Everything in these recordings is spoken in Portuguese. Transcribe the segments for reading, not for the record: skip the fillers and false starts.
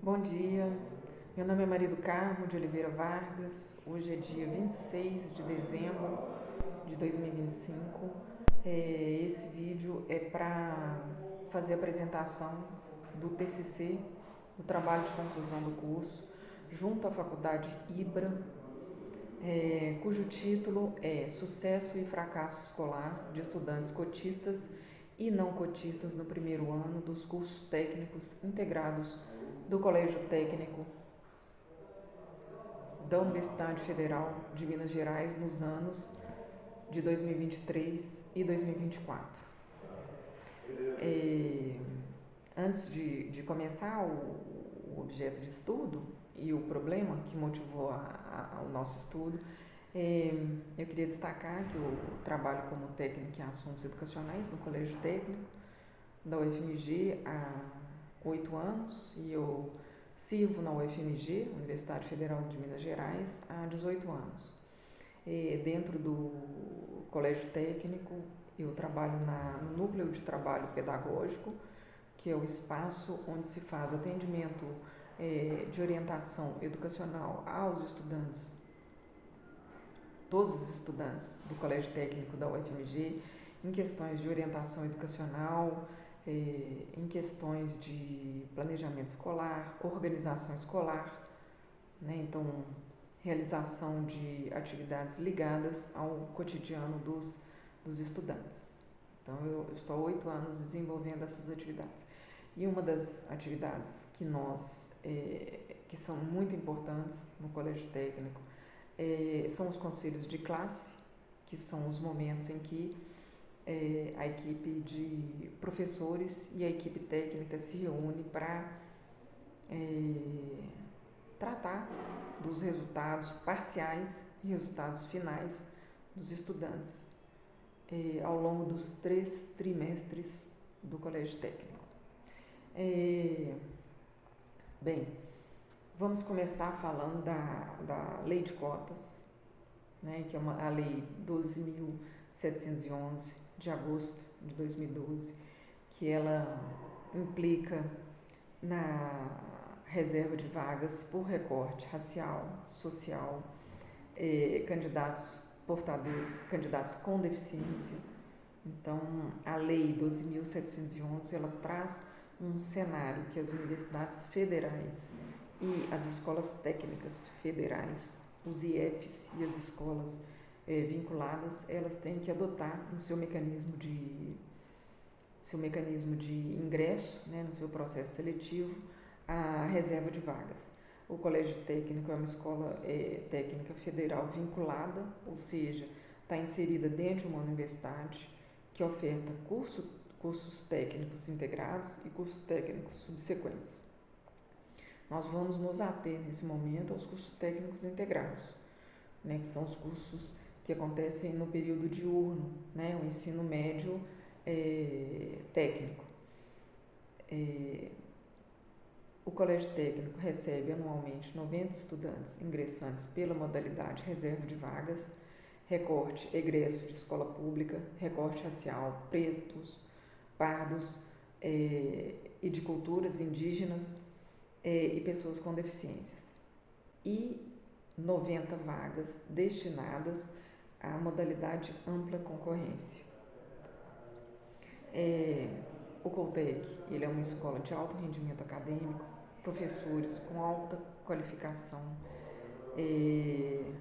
Bom dia, meu nome é Maria do Carmo de Oliveira Vargas, hoje é dia 26 de dezembro de 2025. Esse vídeo é para fazer a apresentação do TCC, do trabalho de conclusão do curso, junto à Faculdade IBRA, cujo título é Sucesso e Fracasso Escolar de Estudantes Cotistas e Não Cotistas no Primeiro Ano dos Cursos Técnicos Integrados do Colégio Técnico da Universidade Federal de Minas Gerais nos anos de 2023 e 2024. Antes de começar o objeto de estudo e o problema que motivou o nosso estudo, eu queria destacar que eu trabalho como técnica em assuntos educacionais no Colégio Técnico da UFMG há 8 anos e eu sirvo na UFMG, Universidade Federal de Minas Gerais, há 18 anos. Dentro do Colégio Técnico, eu trabalho no Núcleo de Trabalho Pedagógico, que é o espaço onde se faz atendimento de orientação educacional aos estudantes, todos os estudantes do Colégio Técnico da UFMG, em questões de orientação educacional, em questões de planejamento escolar, organização escolar, né? Então, realização de atividades ligadas ao cotidiano dos estudantes. Então, eu estou há 8 anos desenvolvendo essas atividades. E uma das atividades que são muito importantes no Colégio Técnico são os conselhos de classe, que são os momentos em que a equipe de professores e a equipe técnica se reúne para tratar dos resultados parciais e resultados finais dos estudantes ao longo dos 3 trimestres do Colégio Técnico. Bem, vamos começar falando da Lei de Cotas, né, que é a Lei 12.711 de agosto de 2012, que ela implica na reserva de vagas por recorte racial, social, candidatos com deficiência. Então, a Lei 12.711, ela traz um cenário que as universidades federais e as escolas técnicas federais, os IFs e as escolas vinculadas, elas têm que adotar no seu mecanismo de ingresso, né, no seu processo seletivo, a reserva de vagas. O Colégio Técnico é uma escola técnica federal vinculada, ou seja, está inserida dentro de uma universidade que oferta cursos técnicos integrados e cursos técnicos subsequentes. Nós vamos nos ater nesse momento aos cursos técnicos integrados, né, que são os cursos que acontecem no período diurno, né, o ensino médio técnico. O Colégio Técnico recebe anualmente 90 estudantes ingressantes pela modalidade reserva de vagas, recorte egresso de escola pública, recorte racial, pretos, pardos e de culturas indígenas e pessoas com deficiências. E 90 vagas destinadas à modalidade ampla concorrência. O Coltec, ele é uma escola de alto rendimento acadêmico, professores com alta qualificação.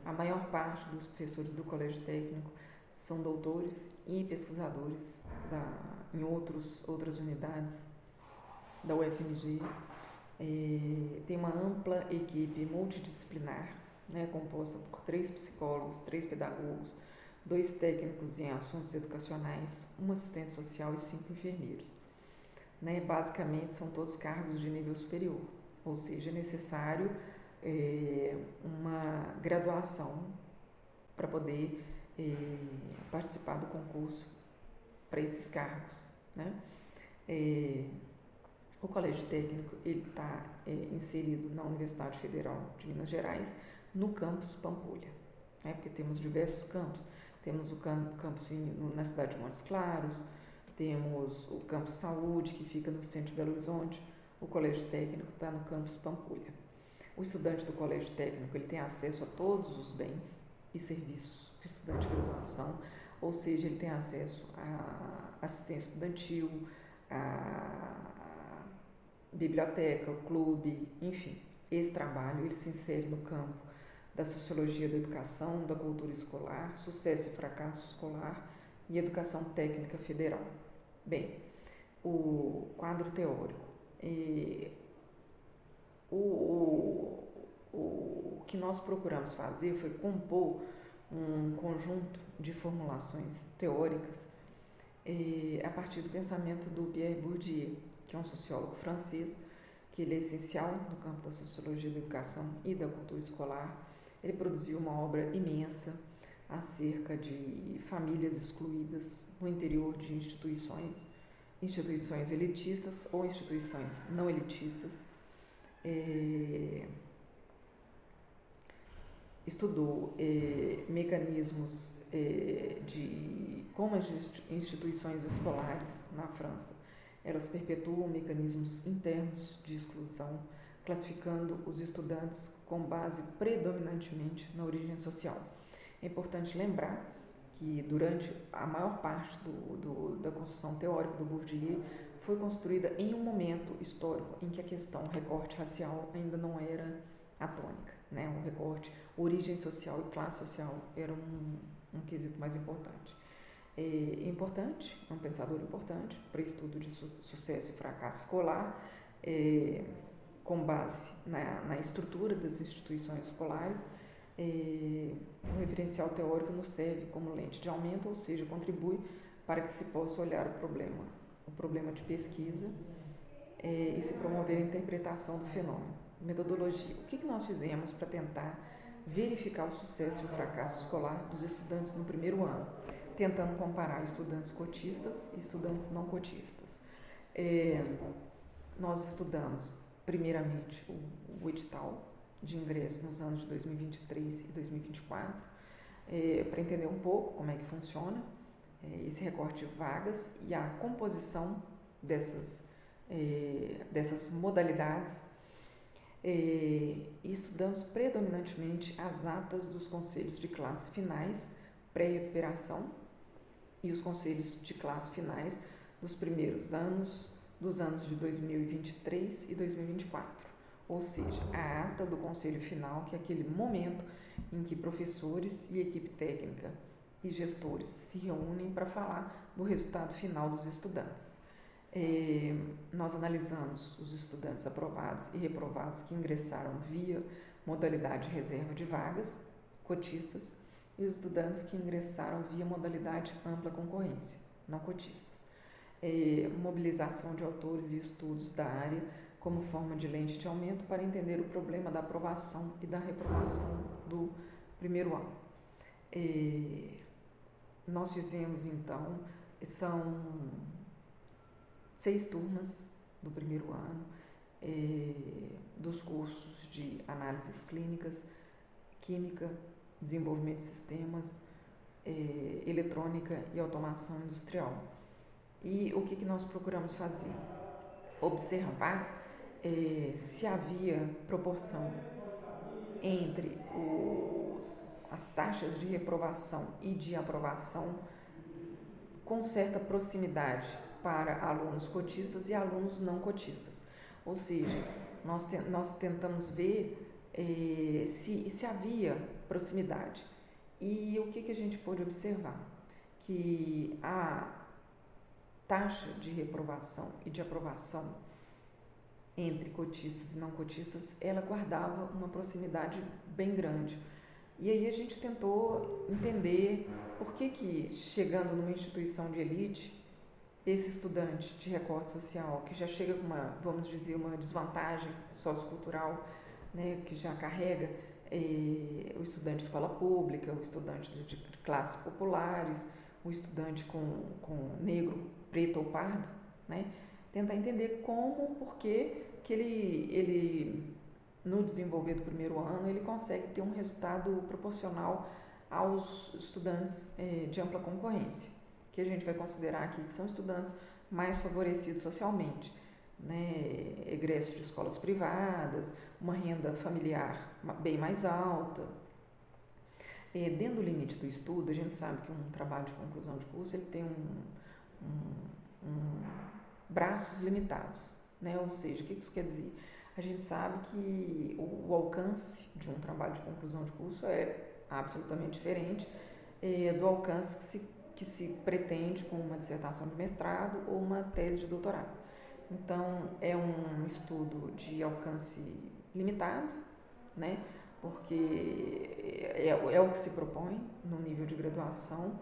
A maior parte dos professores do Colégio Técnico são doutores e pesquisadores em outras unidades da UFMG. Tem uma ampla equipe multidisciplinar, né, composta por 3 psicólogos, 3 pedagogos, 2 técnicos em assuntos educacionais, 1 assistente social e 5 enfermeiros. Né, basicamente são todos cargos de nível superior, ou seja, é necessário uma graduação para poder participar do concurso para esses cargos, né? O Colégio Técnico está inserido na Universidade Federal de Minas Gerais, no campus Pampulha, né? Porque temos diversos campos. Temos o campus na cidade de Montes Claros, temos o campus Saúde, que fica no centro de Belo Horizonte, O colégio técnico está no campus Pampulha. O estudante do colégio técnico ele tem acesso a todos os bens e serviços que o estudante de graduação, ou seja, ele tem acesso à assistência estudantil, à biblioteca, o clube, enfim. Esse trabalho ele se insere no campo da sociologia da educação, da cultura escolar, sucesso e fracasso escolar e educação técnica federal. Bem, o quadro teórico. O que nós procuramos fazer foi compor um conjunto de formulações teóricas a partir do pensamento do Pierre Bourdieu, que é um sociólogo francês, que ele é essencial no campo da sociologia da educação e da cultura escolar. Ele produziu uma obra imensa acerca de famílias excluídas no interior de instituições elitistas ou instituições não elitistas. Estudou mecanismos de como as instituições escolares na França elas perpetuam mecanismos internos de exclusão, classificando os estudantes com base predominantemente na origem social. É importante lembrar que durante a maior parte da construção teórica do Bourdieu foi construída em um momento histórico em que a questão recorte racial ainda não era a tônica, né? O recorte origem social e classe social era um quesito mais importante. É um pensador importante para estudo de sucesso e fracasso escolar, com base na estrutura das instituições escolares. O referencial teórico nos serve como lente de aumento, ou seja, contribui para que se possa olhar o problema de pesquisa e se promover a interpretação do fenômeno. Metodologia. O que nós fizemos para tentar verificar o sucesso e o fracasso escolar dos estudantes no primeiro ano, tentando comparar estudantes cotistas e estudantes não cotistas. Nós estudamos, primeiramente, o edital de ingresso nos anos de 2023 e 2024, para entender um pouco como é que funciona esse recorte de vagas e a composição dessas modalidades. Estudamos predominantemente as atas dos conselhos de classe finais pré-recuperação e os conselhos de classe finais dos primeiros anos, dos anos de 2023 e 2024. Ou seja, a ata do conselho final, que é aquele momento em que professores e equipe técnica e gestores se reúnem para falar do resultado final dos estudantes. Nós analisamos os estudantes aprovados e reprovados que ingressaram via modalidade reserva de vagas, cotistas, e os estudantes que ingressaram via modalidade ampla concorrência, não cotistas. Mobilização de autores e estudos da área como forma de lente de aumento para entender o problema da aprovação e da reprovação do primeiro ano. Nós fizemos, então, são 6 turmas do primeiro ano, dos cursos de análises clínicas, química, desenvolvimento de sistemas, eletrônica e automação industrial. E o que nós procuramos fazer? Observar se havia proporção entre as taxas de reprovação e de aprovação com certa proximidade para alunos cotistas e alunos não cotistas. Ou seja, nós tentamos ver se havia proximidade. E o que a gente pôde observar? Que a taxa de reprovação e de aprovação entre cotistas e não cotistas, ela guardava uma proximidade bem grande. E aí a gente tentou entender por que chegando numa instituição de elite, esse estudante de recorte social, que já chega com vamos dizer, uma desvantagem sociocultural, né, que já carrega o estudante de escola pública, o estudante de classes populares, o estudante com negro, preto ou pardo, né, tentar entender por que ele no desenvolver do primeiro ano, ele consegue ter um resultado proporcional aos estudantes de ampla concorrência, que a gente vai considerar aqui que são estudantes mais favorecidos socialmente, né, ingresso de escolas privadas, uma renda familiar bem mais alta. Dentro do limite do estudo, a gente sabe que um trabalho de conclusão de curso ele tem braços limitados, né? Ou seja, o que isso quer dizer? A gente sabe que o alcance de um trabalho de conclusão de curso é absolutamente diferente do alcance que se pretende com uma dissertação de mestrado ou uma tese de doutorado. Então, é um estudo de alcance limitado, né? Porque é o que se propõe no nível de graduação.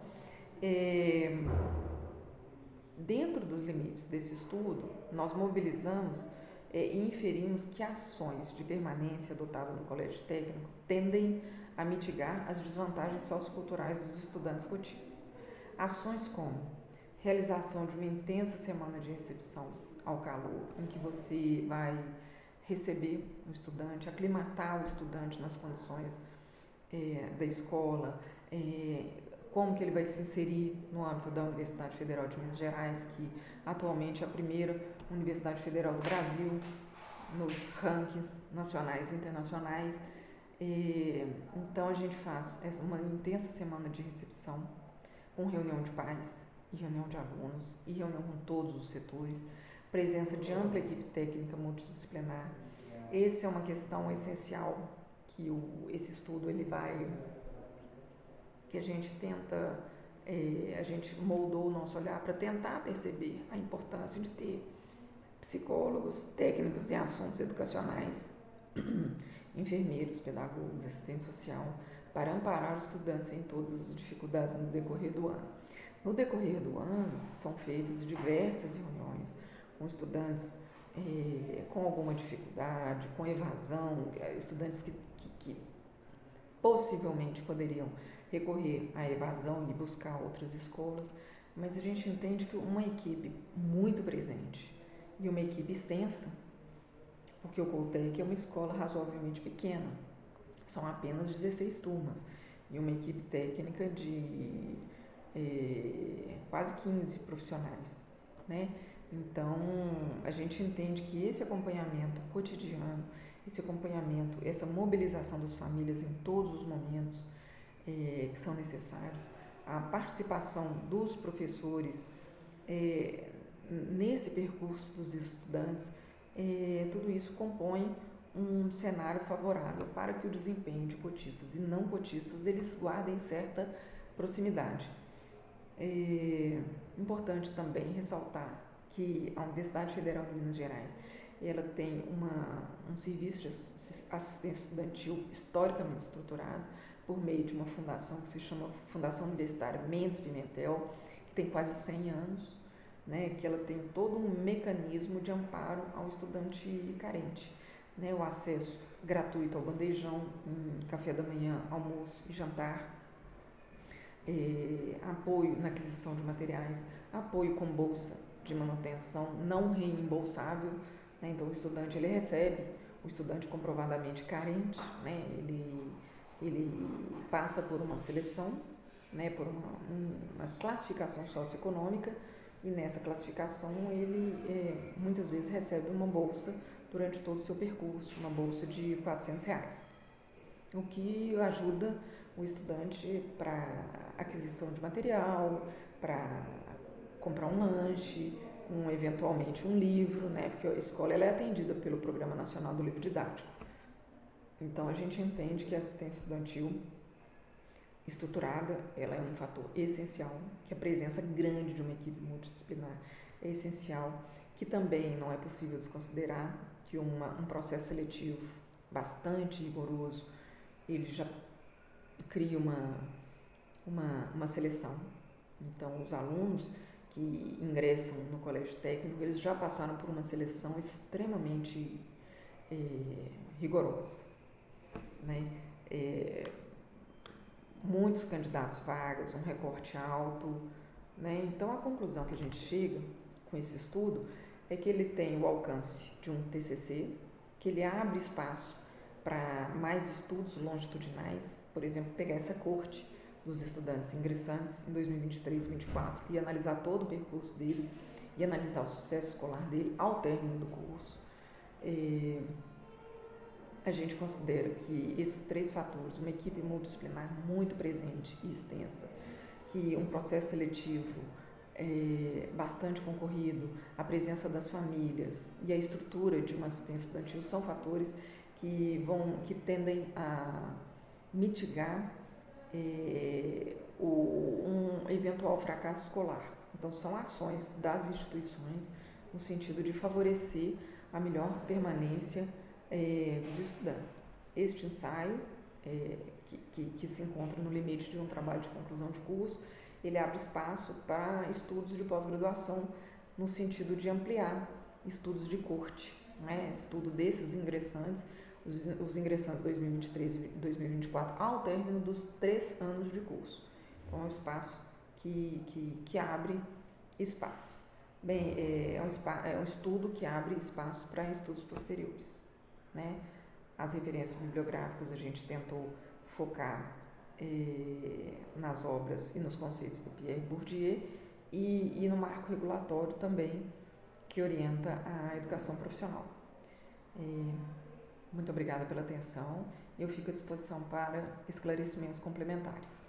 Dentro dos limites desse estudo, nós mobilizamos e inferimos que ações de permanência adotadas no colégio técnico tendem a mitigar as desvantagens socioculturais dos estudantes cotistas. Ações como realização de uma intensa semana de recepção ao calor, em que você vai receber o estudante, aclimatar o estudante nas condições da escola, como que ele vai se inserir no âmbito da Universidade Federal de Minas Gerais, que atualmente é a primeira Universidade Federal do Brasil nos rankings nacionais e internacionais. Então, a gente faz uma intensa semana de recepção, com reunião de pais, e reunião de alunos, e reunião com todos os setores, presença de ampla equipe técnica multidisciplinar. Essa é uma questão essencial que esse estudo que a gente tenta, a gente moldou o nosso olhar para tentar perceber a importância de ter psicólogos, técnicos em assuntos educacionais, enfermeiros, pedagogos, assistente social, para amparar os estudantes em todas as dificuldades no decorrer do ano. No decorrer do ano, são feitas diversas reuniões com estudantes com alguma dificuldade, com evasão, estudantes que possivelmente poderiam recorrer à evasão e buscar outras escolas, mas a gente entende que uma equipe muito presente e uma equipe extensa, porque o Coltec é uma escola razoavelmente pequena, são apenas 16 turmas, e uma equipe técnica de quase 15 profissionais, né? Então, a gente entende que esse acompanhamento cotidiano, esse acompanhamento, essa mobilização das famílias em todos os momentos que são necessários, a participação dos professores nesse percurso dos estudantes, tudo isso compõe um cenário favorável para que o desempenho de cotistas e não cotistas eles guardem certa proximidade. Importante também ressaltar que a Universidade Federal de Minas Gerais ela tem um serviço de assistência estudantil historicamente estruturado por meio de uma fundação que se chama Fundação Universitária Mendes Pimentel, que tem quase 100 anos, né, que ela tem todo um mecanismo de amparo ao estudante carente, né, o acesso gratuito ao bandejão, café da manhã, almoço e jantar, apoio na aquisição de materiais, apoio com bolsa de manutenção não reembolsável, né? Então o estudante ele recebe, o estudante comprovadamente carente, né? Ele passa por uma seleção, né? Por uma classificação socioeconômica, e nessa classificação ele muitas vezes recebe uma bolsa durante todo o seu percurso, uma bolsa de R$400, o que ajuda o estudante para aquisição de material, para comprar um lanche, eventualmente um livro, né? Porque a escola ela é atendida pelo Programa Nacional do Livro Didático. Então, a gente entende que a assistência estudantil estruturada, ela é um fator essencial, que a presença grande de uma equipe multidisciplinar é essencial, que também não é possível desconsiderar que um processo seletivo bastante rigoroso, ele já cria uma seleção. Então, os alunos que ingressam no colégio técnico, eles já passaram por uma seleção extremamente rigorosa, né? Muitos candidatos vagas, um recorte alto, né? Então, a conclusão que a gente chega com esse estudo é que ele tem o alcance de um TCC, que ele abre espaço para mais estudos longitudinais, por exemplo, pegar essa coorte dos estudantes ingressantes em 2023 e 2024 e analisar todo o percurso dele e analisar o sucesso escolar dele ao término do curso. A gente considera que esses 3 fatores, uma equipe multidisciplinar muito presente e extensa, que um processo seletivo bastante concorrido, a presença das famílias e a estrutura de uma assistência estudantil são fatores que tendem a mitigar um eventual fracasso escolar. Então, são ações das instituições no sentido de favorecer a melhor permanência dos estudantes. Este ensaio, que se encontra no limite de um trabalho de conclusão de curso, ele abre espaço para estudos de pós-graduação no sentido de ampliar estudos de corte, né? Estudo desses ingressantes, os ingressantes 2023 e 2024, ao término dos 3 anos de curso. Então, é um espaço que abre espaço. Bem, é um estudo que abre espaço para estudos posteriores, né? As referências bibliográficas a gente tentou focar nas obras e nos conceitos do Pierre Bourdieu e no marco regulatório também que orienta a educação profissional. Muito obrigada pela atenção e eu fico à disposição para esclarecimentos complementares.